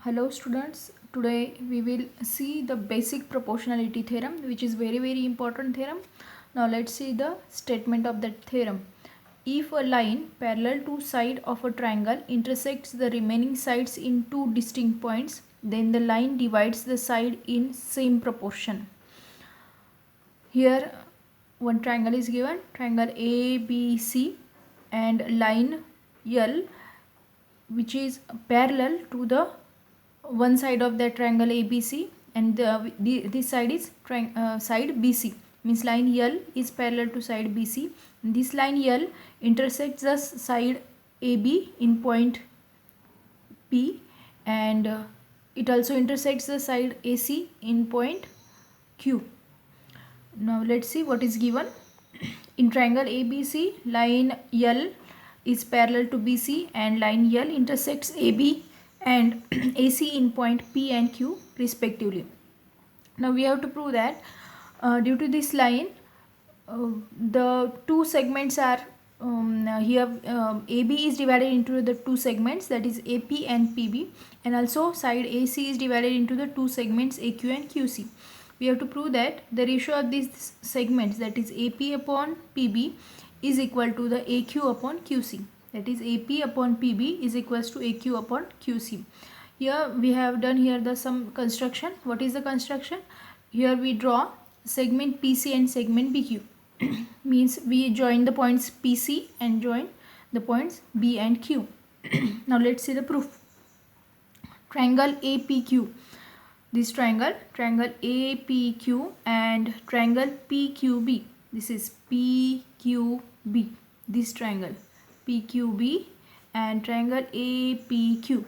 Hello students, today we will see the basic proportionality theorem, which is very important theorem. Now let's see the statement of that theorem. If a line parallel to side of a triangle intersects the remaining sides in two distinct points, then the line divides the side in same proportion. Here one triangle is given, triangle ABC, and line L, which is parallel to the one side of that triangle ABC, and this side is side BC, means line L is parallel to side BC. This line L intersects the side AB in point P, and it also intersects the side AC in point Q. Now let's see what is given. In triangle ABC, line L is parallel to BC, and line L intersects AB and AC in point P and Q respectively. Now we have to prove that due to this line, the two segments are here. AB is divided into the two segments, that is AP and PB, and also side AC is divided into the two segments AQ and QC. We have to prove that the ratio of these segments, that is AP upon PB, is equal to the AQ upon QC. That is AP upon PB is equals to AQ upon QC. Here we have done here the some construction. What is the construction? Here we draw segment PC and segment BQ. Means we join the points PC and join the points B and Q. Now let's see the proof. Triangle APQ. This triangle APQ and triangle PQB. This is PQB. This triangle PQB and triangle APQ.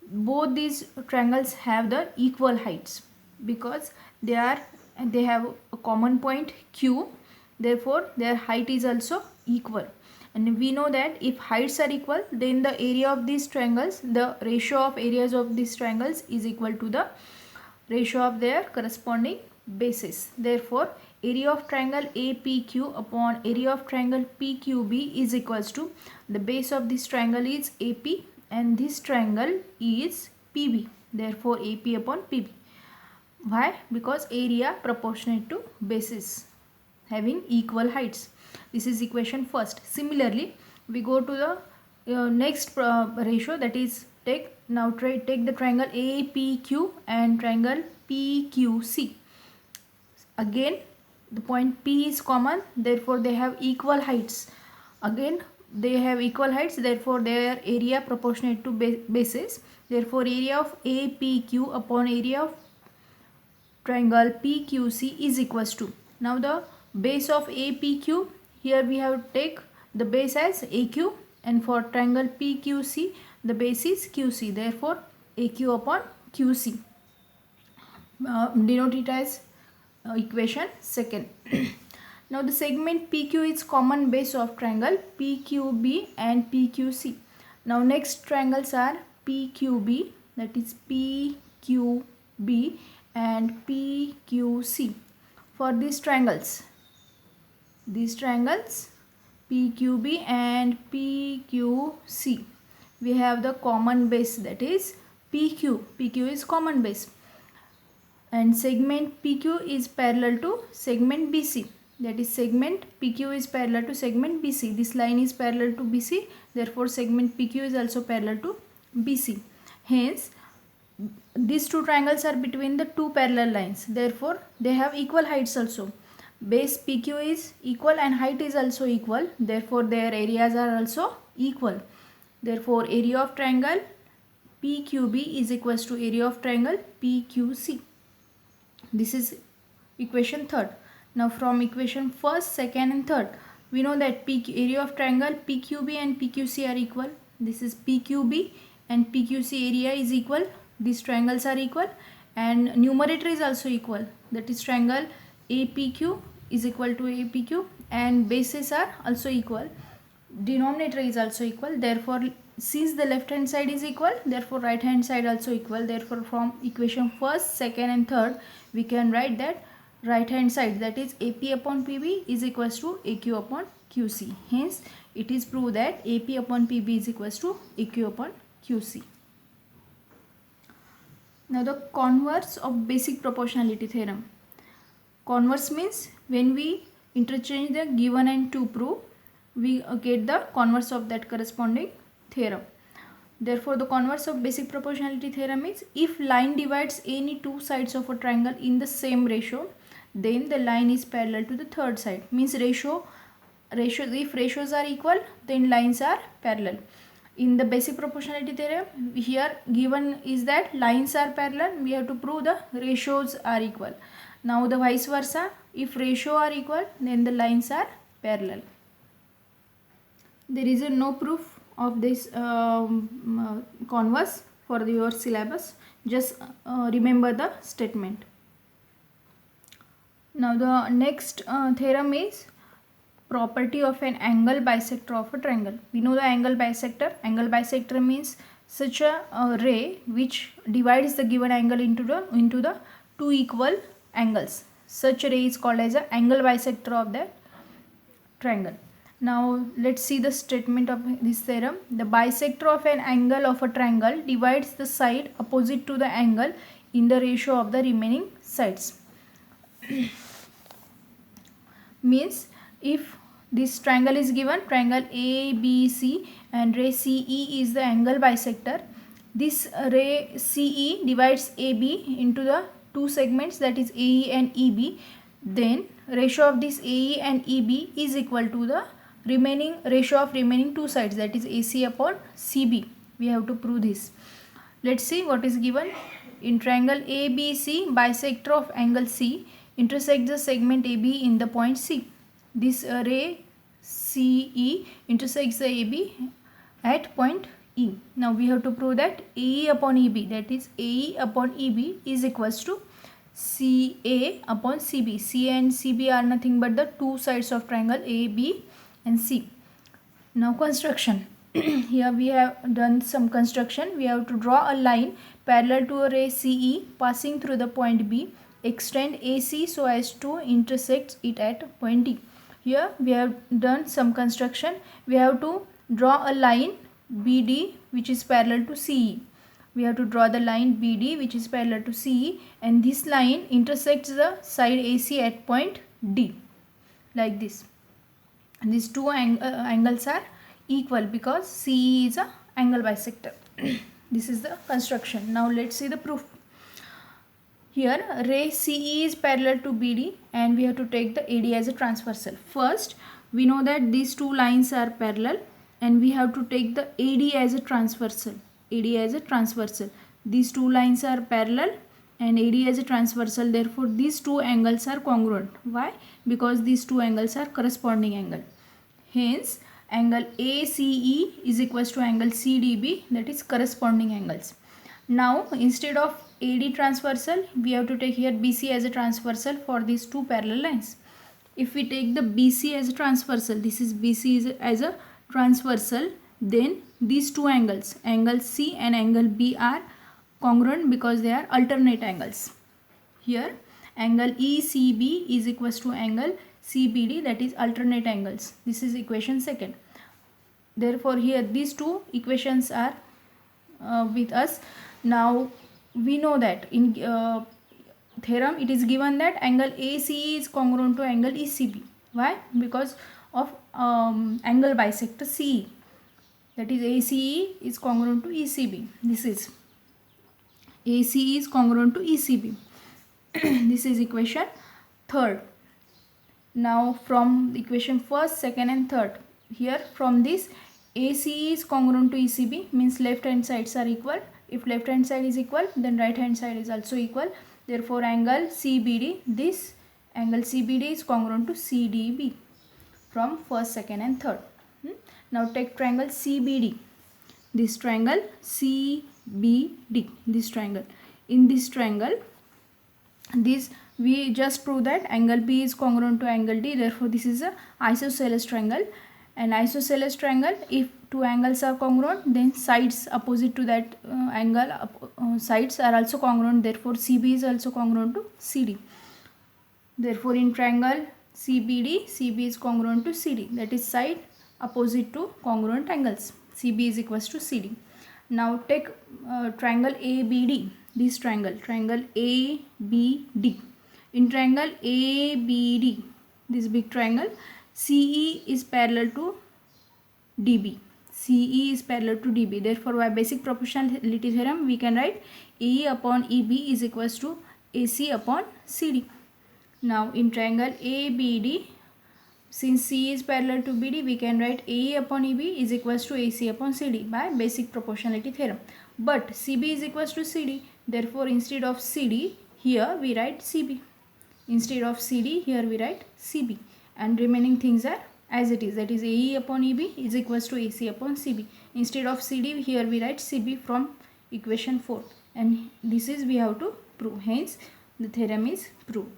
Both these triangles have the equal heights because they have a common point Q. Therefore, their height is also equal. And we know that if heights are equal, then the area of these triangles, the ratio of areas of these triangles is equal to the ratio of their corresponding bases. Therefore, area of triangle APQ upon area of triangle PQB is equals to the base of this triangle is AP and this triangle is PB. Therefore, AP upon PB. Why? Because area proportionate to bases having equal heights. This is equation first. Similarly, we go to the next ratio, that is take the triangle APQ and triangle PQC. Again, the point P is common, therefore they have equal heights. Again, they have equal heights, therefore their area proportionate to bases. Therefore, area of APQ upon area of triangle PQC is equals to, now the base of APQ, here we have to take the base as AQ, and for triangle PQC the base is QC. Therefore, AQ upon QC. Denote it as equation second. Now the segment PQ is common base of triangle PQB and PQC. Now next triangles are PQB, that is PQB and PQC. For these triangles PQB and PQC, we have the common base, that is PQ. PQ is common base, and segment PQ is parallel to segment BC, that is segment PQ is parallel to segment BC. This line is parallel to BC, therefore segment PQ is also parallel to BC. Hence, these two triangles are between the two parallel lines, therefore they have equal heights also. Base PQ is equal and height is also equal, therefore their areas are also equal. Therefore, area of triangle PQB is equals to area of triangle PQC. This is equation third. Now from equation first, second and third, we know that area of triangle PQB and PQC are equal. This is PQB and PQC area is equal. These triangles are equal and numerator is also equal, that is triangle APQ is equal to APQ, and bases are also equal. Denominator is also equal. Therefore, since the left hand side is equal, therefore right hand side also equal. Therefore, from equation first, second and third, we can write that right hand side, that is AP upon PB, is equals to AQ upon QC. Hence, it is proved that AP upon PB is equals to AQ upon QC. Now the converse of basic proportionality theorem. Converse means when we interchange the given and to prove, we get the converse of that corresponding theorem. Therefore, the converse of basic proportionality theorem is if line divides any two sides of a triangle in the same ratio, then the line is parallel to the third side. Means if ratios are equal, then lines are parallel. In the basic proportionality theorem, here given is that lines are parallel, we have to prove the ratios are equal. Now the vice versa, if ratio are equal, then the lines are parallel. There is no proof of this converse for your syllabus. Just remember the statement. Now the next theorem is property of an angle bisector of a triangle. We know the angle bisector. Angle bisector means such a ray which divides the given angle into the two equal angles. Such a ray is called as an angle bisector of that triangle. Now let's see the statement of this theorem. The bisector of an angle of a triangle divides the side opposite to the angle in the ratio of the remaining sides. Means if this triangle is given, triangle ABC, and ray CE is the angle bisector, this ray CE divides AB into the two segments, that is AE and EB, then ratio of this AE and EB is equal to the remaining ratio of remaining two sides, that is AC upon CB. We have to prove this. Let's see what is given. In triangle ABC, bisector of angle C intersects the segment AB in the point C. This ray CE intersects the AB at point E. Now we have to prove that AE upon EB, that is AE upon EB is equals to CA upon CB. CA and CB are nothing but the two sides of triangle AB and C. Now construction. Here we have done some construction. We have to draw a line parallel to a ray CE passing through the point B, extend AC so as to intersect it at point D. Here we have done some construction. We have to draw a line BD which is parallel to CE. We have to draw the line BD which is parallel to CE, and this line intersects the side AC at point D, like this. And these two angles are equal because CE is a angle bisector. This is the construction. Now let's see the proof. Here ray CE is parallel to BD and we have to take the AD as a transversal. First we know that these two lines are parallel and we have to take the AD as a transversal. AD as a transversal. These two lines are parallel and AD as a transversal, therefore these two angles are congruent. Why? Because these two angles are corresponding angle. Hence angle ACE is equals to angle CDB, that is corresponding angles. Now instead of AD transversal, we have to take here BC as a transversal for these two parallel lines. If we take the BC as a transversal, this is BC as a transversal, then these two angles, angle C and angle B, are congruent because they are alternate angles. Here angle ECB is equals to angle CBD, that is alternate angles. This is equation second. Therefore here these two equations are with us. Now we know that in theorem it is given that angle ACE is congruent to angle ECB. Why? Because of angle bisector CE, that is ACE is congruent to ECB. This is ACE is congruent to ECB. This is equation third. Now from equation first, second and third, here from this ACE is congruent to ECB means left hand sides are equal. If left hand side is equal, then right hand side is also equal. Therefore angle CBD, this angle CBD is congruent to CDB from first, second and third. Now take triangle CBD. This triangle CBD, this triangle. In this triangle, this we just prove that angle B is congruent to angle D. Therefore this is a isosceles triangle. An isosceles triangle, if two angles are congruent, then sides opposite to that angle sides are also congruent. Therefore CB is also congruent to CD. Therefore in triangle CBD, CB is congruent to CD, that is side opposite to congruent angles. CB is equals to CD. Now take triangle ABD. this triangle, triangle ABD. In triangle ABD, this big triangle, CE is parallel to DB. CE is parallel to DB. Therefore, by basic proportionality theorem, we can write AE upon EB is equals to AC upon CD. Now, in triangle ABD, since C is parallel to BD, we can write AE upon EB is equals to AC upon CD by basic proportionality theorem. But CB is equals to CD. Therefore, instead of CD, here we write CB. Instead of CD, here we write CB. And remaining things are as it is. That is AE upon EB is equals to AC upon CB. Instead of CD, here we write CB from equation 4. And this is we have to prove. Hence, the theorem is proved.